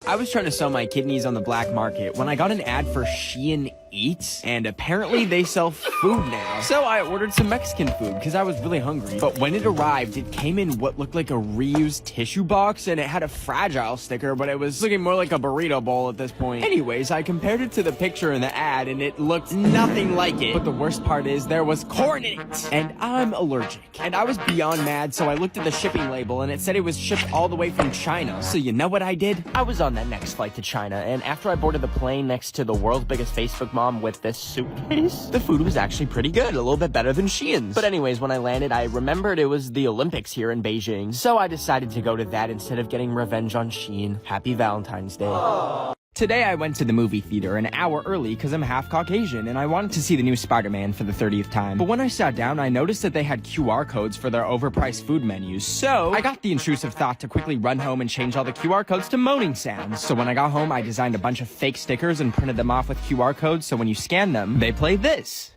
I was trying to sell my kidneys on the black market when I got an ad for Shein Eats, and apparently they sell food now. So I ordered some Mexican food because I was really hungry. But when it arrived, it came in what looked like a reused tissue box, and it had a fragile sticker, but it was looking more like a burrito bowl at this point. Anyways, I compared it to the picture in the ad, and it looked nothing like it. But the worst part is there was corn in it, and I'm allergic. And I was beyond mad, so I looked at the shipping label, and it said it was shipped all the way from China. So you know what I did? I was on that next flight to China, and after I boarded the plane next to the world's biggest Facebook mom with this suitcase, the food was actually pretty good, a little bit better than Shein's. But anyways, when I landed, I remembered it was the Olympics here in Beijing, so I decided to go to that instead of getting revenge on Shein. Happy Valentine's Day. Aww. Today I went to the movie theater an hour early because I'm half Caucasian and I wanted to see the new Spider-Man for the 30th time. But when I sat down, I noticed that they had QR codes for their overpriced food menus. So I got the intrusive thought to quickly run home and change all the QR codes to moaning sounds. So when I got home, I designed a bunch of fake stickers and printed them off with QR codes, so when you scan them, they play this.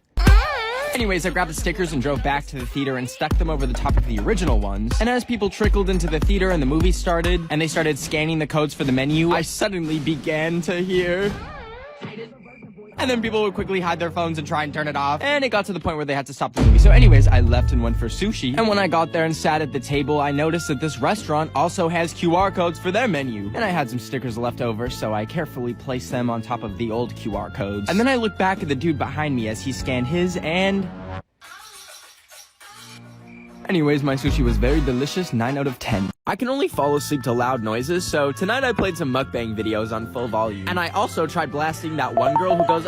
Anyways, I grabbed the stickers and drove back to the theater and stuck them over the top of the original ones. And as people trickled into the theater and the movie started, and they started scanning the codes for the menu, I suddenly began to hear... And then people would quickly hide their phones and try and turn it off. And it got to the point where they had to stop the movie. So anyways, I left and went for sushi. And when I got there and sat at the table, I noticed that this restaurant also has QR codes for their menu. And I had some stickers left over, so I carefully placed them on top of the old QR codes. And then I looked back at the dude behind me as he scanned his, and... Anyways, my sushi was very delicious, 9 out of 10. I can only fall asleep to loud noises, so tonight I played some mukbang videos on full volume. And I also tried blasting that one girl who goes,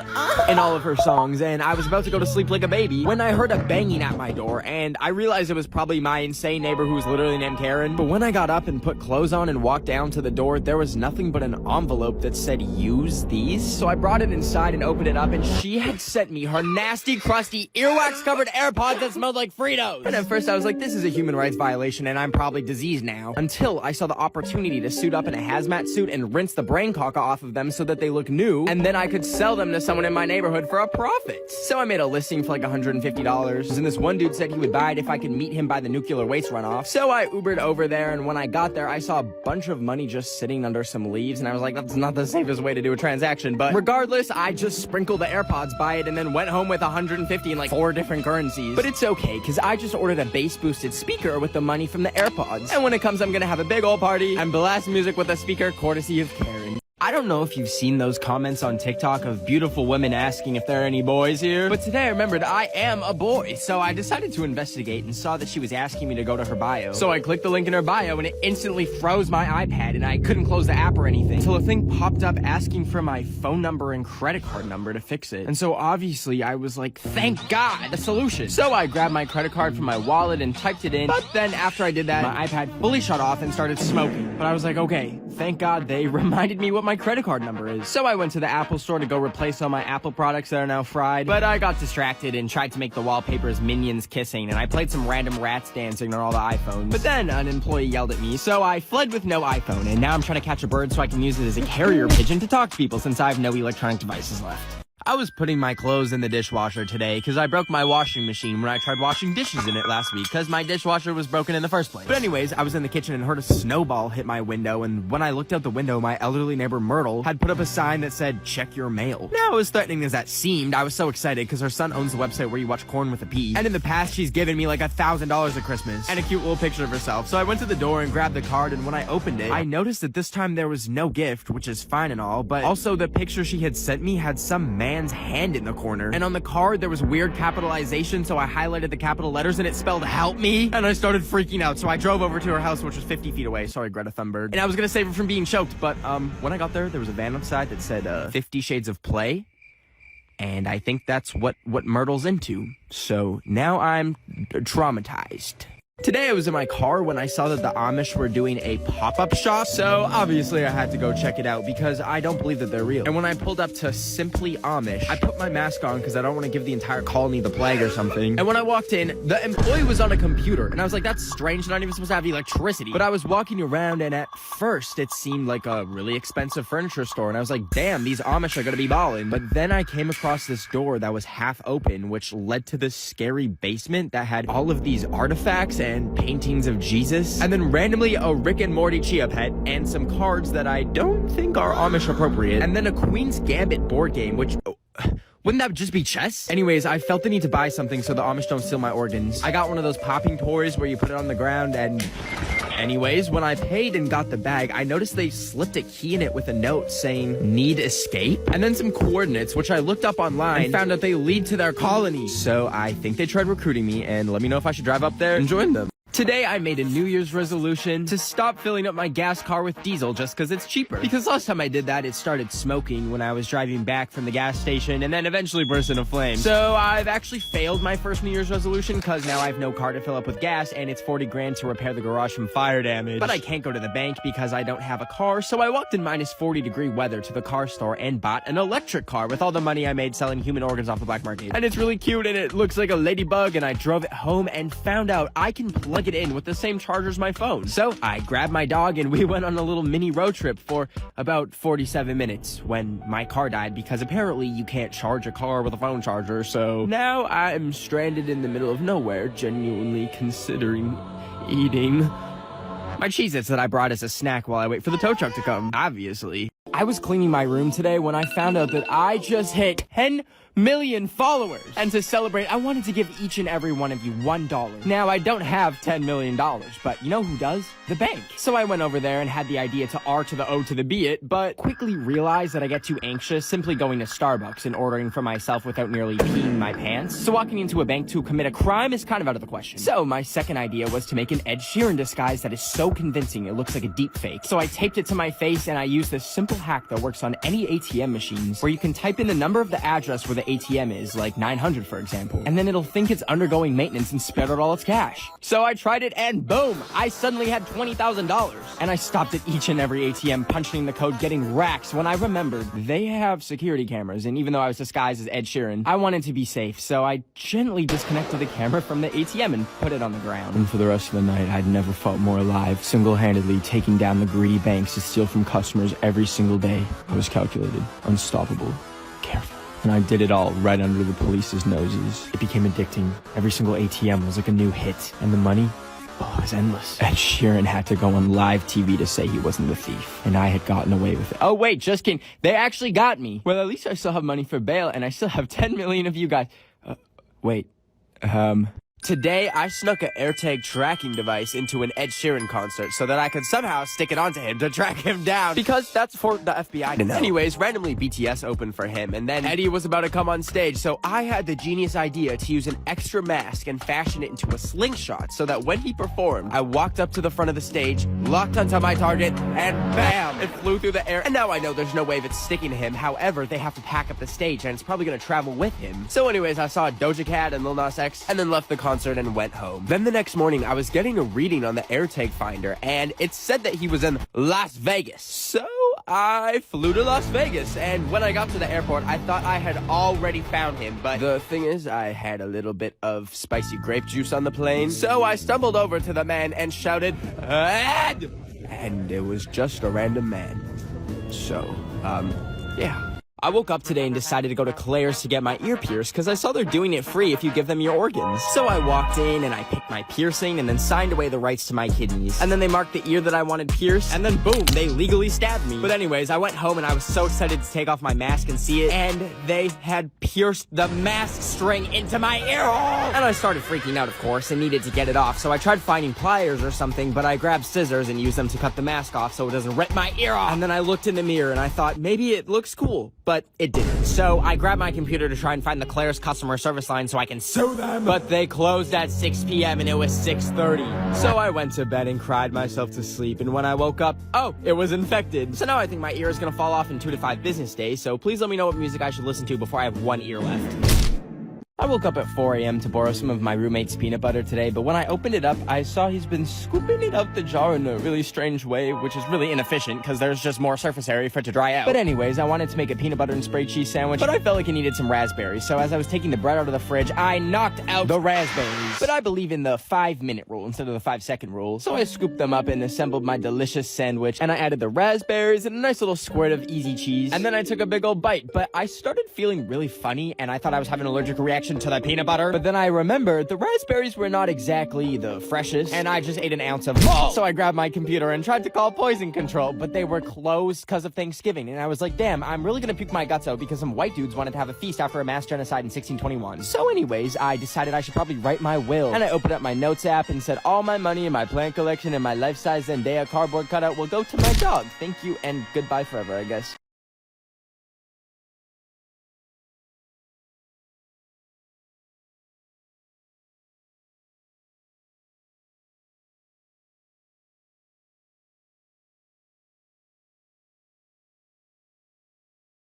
in all of her songs, and I was about to go to sleep like a baby when I heard a banging at my door, and I realized it was probably my insane neighbor who was literally named Karen. But when I got up and put clothes on and walked down to the door, there was nothing but an envelope that said, use these. So I brought it inside and opened it up, and she had sent me her nasty, crusty, earwax-covered AirPods that smelled like Fritos. And at first I was like, this is a human rights violation, and I'm probably diseased now. Until I saw the opportunity to suit up in a hazmat suit and rinse the brain caca off of them so that they look new, and then I could sell them to someone in my neighborhood for a profit. So I made a listing for like $150, and this one dude said he would buy it if I could meet him by the nuclear waste runoff. So I Ubered over there, and when I got there, I saw a bunch of money just sitting under some leaves, and I was like, that's not the safest way to do a transaction. But regardless, I just sprinkled the AirPods by it and then went home with $150 in like 4 different currencies. But it's okay, because I just ordered a bass-boosted speaker with the money from the AirPods. And when it comes, I'm gonna have a big old party and blast music with a speaker courtesy of Karen. I don't know if you've seen those comments on TikTok of beautiful women asking if there are any boys here, but today I remembered I am a boy, so I decided to investigate and saw that she was asking me to go to her bio. So I clicked the link in her bio and it instantly froze my iPad and I couldn't close the app or anything until a thing popped up asking for my phone number and credit card number to fix it. And so obviously I was like, thank God, a solution. So I grabbed my credit card from my wallet and typed it in, but then after I did that, my iPad fully shut off and started smoking. But I was like, okay, thank God they reminded me what my credit card number is. So I went to the Apple store to go replace all my Apple products that are now fried, but I got distracted and tried to make the wallpapers minions kissing, and I played some random rats dancing on all the iPhones. But then an employee yelled at me, so I fled with no iPhone, and now I'm trying to catch a bird so I can use it as a carrier pigeon to talk to people since I have no electronic devices left. I was putting my clothes in the dishwasher today because I broke my washing machine when I tried washing dishes in it last week because my dishwasher was broken in the first place. But anyways, I was in the kitchen and heard a snowball hit my window, and when I looked out the window, my elderly neighbor Myrtle had put up a sign that said, check your mail. Now, as threatening as that seemed, I was so excited because her son owns the website where you watch Corn with a P, and in the past, she's given me like $1,000 at Christmas and a cute little picture of herself. So I went to the door and grabbed the card, and when I opened it, I noticed that this time there was no gift, which is fine and all, but also the picture she had sent me had some man's hand in the corner, and on the card there was weird capitalization, so I highlighted the capital letters and it spelled help me, and I started freaking out. So I drove over to her house, which was 50 feet away. Sorry, Greta Thunberg. And I was gonna save her from being choked, but when I got there was a van outside that said 50 Shades of Play, and I think that's what Myrtle's into. So now I'm traumatized. Today I was in my car when I saw that the Amish were doing a pop-up shop, so obviously I had to go check it out because I don't believe that they're real. And when I pulled up to Simply Amish, I put my mask on because I don't want to give the entire colony the plague or something. And when I walked in, the employee was on a computer, and I was like, that's strange, not even supposed to have electricity. But I was walking around, and at first it seemed like a really expensive furniture store, and I was like, damn, these Amish are gonna be ballin'. But then I came across this door that was half open, which led to this scary basement that had all of these artifacts and paintings of Jesus, and then randomly a Rick and Morty Chia Pet, and some cards that I don't think are Amish appropriate, and then a Queen's Gambit board game, which... wouldn't that just be chess? Anyways, I felt the need to buy something so the Amish don't steal my organs. I got one of those popping toys where you put it on the ground and... Anyways, when I paid and got the bag, I noticed they slipped a key in it with a note saying, need escape? And then some coordinates, which I looked up online and found out they lead to their colony. So I think they tried recruiting me and let me know if I should drive up there and join them. Today, I made a New Year's resolution to stop filling up my gas car with diesel just because it's cheaper. Because last time I did that, it started smoking when I was driving back from the gas station and then eventually burst into flames. So I've actually failed my first New Year's resolution because now I have no car to fill up with gas and it's 40 grand to repair the garage from fire damage. But I can't go to the bank because I don't have a car, so I walked in minus 40-degree weather to the car store and bought an electric car with all the money I made selling human organs off the black market. And it's really cute and it looks like a ladybug, and I drove it home and found out I can plug it in with the same charger as my phone. So I grabbed my dog and we went on a little mini road trip for about 47 minutes when my car died, because apparently you can't charge a car with a phone charger. So now I'm stranded in the middle of nowhere, genuinely considering eating my Cheez-Its that I brought as a snack while I wait for the tow truck to come, obviously. I was cleaning my room today when I found out that I just hit 10 million followers. And to celebrate, I wanted to give each and every one of you $1. Now, I don't have $10 million, but you know who does? The bank. So I went over there and had the idea to R to the O to the B it, but quickly realized that I get too anxious simply going to Starbucks and ordering for myself without nearly peeing my pants. So walking into a bank to commit a crime is kind of out of the question. So my second idea was to make an Ed Sheeran disguise that is so convincing it looks like a deep fake. So I taped it to my face and I used this simple hack that works on any ATM machines, where you can type in the number of the address where the ATM is, like 900 for example, and then it'll think it's undergoing maintenance and spit out all its cash. So I tried it and boom, I suddenly had $20,000. And I stopped at each and every ATM punching the code, getting racks, when I remembered they have security cameras, and even though I was disguised as Ed Sheeran, I wanted to be safe, so I gently disconnected the camera from the ATM and put it on the ground. And for the rest of the night, I'd never felt more alive, single-handedly taking down the greedy banks to steal from customers every single day. I was calculated, unstoppable, careful. And I did it all right under the police's noses. It became addicting. Every single ATM was like a new hit. And the money, oh, it was endless. Ed Sheeran had to go on live TV to say he wasn't the thief. And I had gotten away with it. Oh, wait, just kidding. They actually got me. Well, at least I still have money for bail, and I still have 10 million of you guys. Today, I snuck an AirTag tracking device into an Ed Sheeran concert so that I could somehow stick it onto him to track him down, because that's for the FBI to know. Anyways, randomly BTS opened for him, and then Eddie was about to come on stage, so I had the genius idea to use an extra mask and fashion it into a slingshot so that when he performed, I walked up to the front of the stage, locked onto my target, and bam! It flew through the air. And now I know there's no way of it sticking to him. However, they have to pack up the stage, and it's probably gonna travel with him. So anyways, I saw Doja Cat and Lil Nas X, and then left the concert and went home. Then the next morning, I was getting a reading on the AirTag finder, and it said that he was in Las Vegas. So I flew to Las Vegas, and when I got to the airport, I thought I had already found him, but the thing is, I had a little bit of spicy grape juice on the plane, so I stumbled over to the man and shouted, Ed! And it was just a random man. So, yeah. I woke up today and decided to go to Claire's to get my ear pierced because I saw they're doing it free if you give them your organs. So I walked in and I picked my piercing and then signed away the rights to my kidneys. And then they marked the ear that I wanted pierced, and then boom, they legally stabbed me. But anyways, I went home and I was so excited to take off my mask and see it, and they had pierced the mask string into my ear hole! And I started freaking out, of course, and needed to get it off, so I tried finding pliers or something, but I grabbed scissors and used them to cut the mask off so it doesn't rip my ear off. And then I looked in the mirror and I thought, maybe it looks cool. But it didn't. So I grabbed my computer to try and find the Claire's customer service line so I can sue them. But they closed at 6 p.m. and it was 6:30. So I went to bed and cried myself to sleep. And when I woke up, oh, it was infected. So now I think my ear is gonna fall off in 2 to 5 business days. So please let me know what music I should listen to before I have one ear left. I woke up at 4 a.m. to borrow some of my roommate's peanut butter today, but when I opened it up, I saw he's been scooping it out the jar in a really strange way, which is really inefficient because there's just more surface area for it to dry out. But anyways, I wanted to make a peanut butter and spray cheese sandwich, but I felt like it needed some raspberries, so as I was taking the bread out of the fridge, I knocked out the raspberries. But I believe in the 5-minute rule instead of the 5-second rule, so I scooped them up and assembled my delicious sandwich, and I added the raspberries and a nice little squirt of easy cheese, and then I took a big old bite, but I started feeling really funny, and I thought I was having an allergic reaction into the peanut butter. But then I remembered the raspberries were not exactly the freshest, and I just ate an ounce of So I grabbed my computer and tried to call poison control, but they were closed because of Thanksgiving. And I was like, damn, I'm really gonna puke my guts out because some white dudes wanted to have a feast after a mass genocide in 1621. So anyways, I decided I should probably write my will. And I opened up my notes app and said all my money in my plant collection and my life-size Zendaya cardboard cutout will go to my dog. Thank you and goodbye forever, I guess.